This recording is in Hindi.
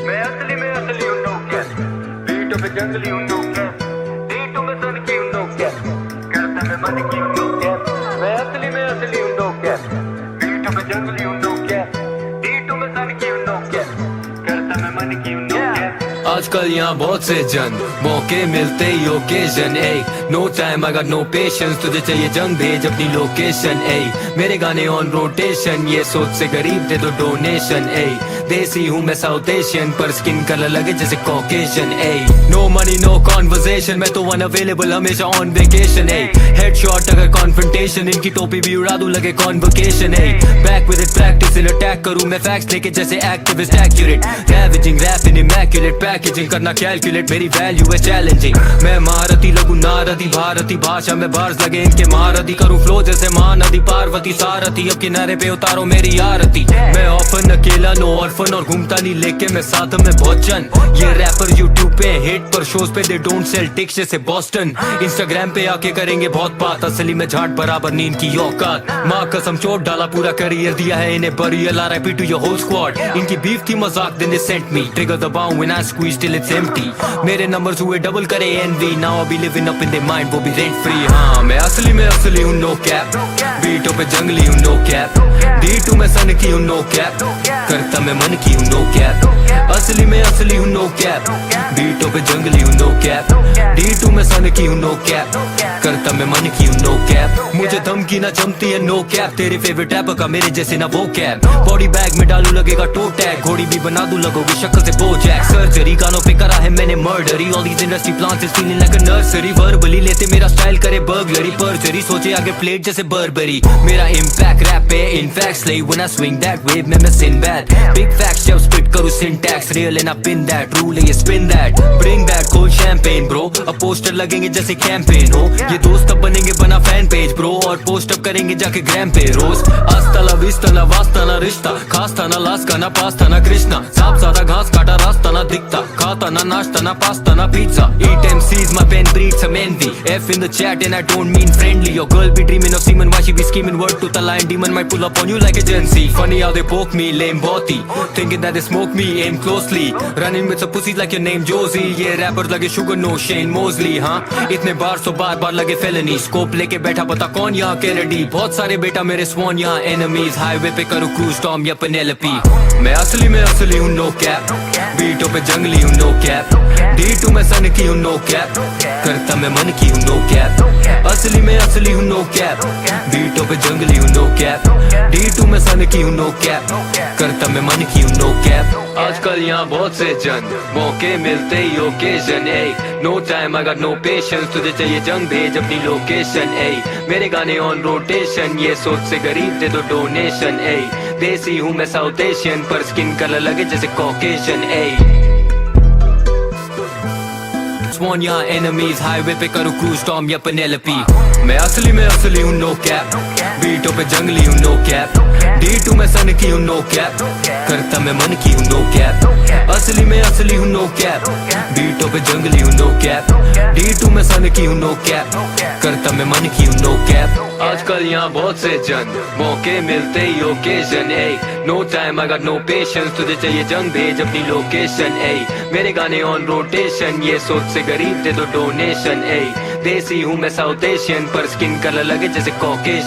मैं असली हूँ नो कैप, बीटों पे जंगली हूँ नो कैप, बीटों में सन की हूँ नो कैप, करता मैं मन की हूँ नो कैप। मैं असली हूँ नो कैप, बीटों पे जंगली हूँ नो कैप, बीटों में सन की हूँ नो कैप, करता मैं मन की हूँ नो कैप। आजकल यहाँ बहुत से जन मौके मिलते ही occasion ay no time I got no patience तुझे चाहिए जंग भेज अपनी लोकेशन ए मेरे गाने ऑन रोटेशन ये सोच से गरीब दे दो डोनेशन ए देसी हूँ मैं साउथ एशियन पर स्किन कलर लगे जैसे Caucasian ay no money no conversation मैं तो अनअवेलेबल हमेशा ऑन वेकेशन ए हेडशॉट अगर कॉन्फ्रंटेशन इनकी टोपी भी उड़ा दूं लगे convocation ay back with it practice in attack करूं मैं फैक्ट्स लेके जैसे activist accurate ravaging rap in immaculate packaging करना कैलकुलेट मेरी वैल्यू है चैलेंजिंग मैं महारथी लगूं नारदी भारती भाषा में बार्स लगे इनके महारथी करूं फ्लो जैसे महानदी पार्वती सारथी अब किनारे पे उतारो मेरी आरती मैं ऑफन अकेला नो ऑर्फन और घूमता नहीं लेके मैं साथ में भोजन ये रैपर यूट्यूब पे हिट पर शोज पे दे डोंट सेल टिक्स जैसे बॉस्टन इंस्टाग्राम पे आके करेंगे बहुत बात असली में झाट बराबर नींद की औकात माँ कसम चोट डाला पूरा करियर दिया है इन्हें burial RIP to your whole squad इनकी बीफ थी मजाक then they sent me trigger दबाऊं when I squeeze till it's empty मेरे नंबर्स हुए डबल करे envy now I be living up in their mind वो भी रेंट फ्री हाँ मैं असली हूँ नो कैप बीटों पे जंगली हूँ नो कैप D2 में सन की हूँ नो कैप करता मैं मन की हूँ नो कैप असली हूँ नो कैप बीटों पे जंगली हूँ नो कैप D2 में सन की हूँ नो कैप करता मैं मन की हूँ नो कैप मुझे धमकी ना जमती है नो कैप तेरे फेवरेट रैपर का मेरे जैसे ना वो कैप बॉडी बैग में डालू लगेगा टो टैग घोड़ी भी बना दूं लगोगे शक्ल से बोजैक सर्जरी कानों पे करा है मैंने murdery all these industry plants is feeling like a nursery verbally लेते मेरा स्टाइल करे बर्गलरी परजरी सोचे आगे प्लेट जैसे बर्बरी मेरा इम्पैक्ट रैप पे in fact slave when I swing that wave में मैं Sinbad big facts जब spit करूँ syntax real and I pin that rule है ये spin that bring back cold champagne bro अब पोस्टर लगेंगे जैसे कैंपेन हो ये दोस्त अब बनेंगे बना फैन पेज ब्रो और पोस्ट अप करेंगे जाके ग्राम पे रोज आस्ता ला विस्ता ना वास्ता ना रिश्ता खास था ना लास का ना पास था ना कृष्णा सांप सादा घास काटा रास्ता ना दिखता खाता ना नाश्ता ना पास्ता ना pizza eat MCs my pen breeds some envy F in the chat and I don't mean friendly your girl be dreaming of semen why she be scheming word to the lion demon might pull up on you like agency funny how they poke me lame body thinking that they smoke me aim closely running with some pussies like your name Josie ये rappers लगे sugar no Shane Mosley हाँ इतने बार सो बार लगे felony scope लेके बैठा पता कौन यहाँ Kennedy बहुत सारे बेटा मेरे swan यहाँ enemies highway पे करूँ cruise Tom या Penelope मैं असली हूँ no cap बीटों पे जंगली हूँ no cap D2 में सन की हूँ no cap करता मैं मन की हूँ no cap असली हूँ no cap बीटों पे जंगली हूँ no cap D2 में सन की हूँ no cap करता मैं मन की हूँ no cap आजकल यहाँ बहुत से जन मौके मिलते ही occasion ay no time I got no patience तुझे चाहिए जंग भेज अपनी लोकेशन ए मेरे गाने ऑन रोटेशन ये सोच से गरीब दे दो डोनेशन ए देसी हूँ मैं साउथ एशियन पर स्किन कलर लगे जैसे कॉकेशन ए Swan यहाँ enemies highway पे करूँ cruise Tom या Penelope मैं असली हूँ no cap बीटों पे जंगली हूँ no cap D2 में सन की हूँ no cap करता मैं मन की हूँ no cap असली हूँ no cap बीटों पे जंगली हूँ no cap D2 में सन की हूँ no cap करता मैं मन की हूँ no cap आजकल यहाँ बहुत से जन मौके मिलते ही occasion ay no time I got no patience तुझे चाहिए जंग भेज अपनी लोकेशन ए मेरे गाने ऑन रोटेशन ये सोच से गरीब दे दो डोनेशन ए देसी हूँ मैं साउथ एशियन पर स्किन कलर लगे जैसे कॉकेशन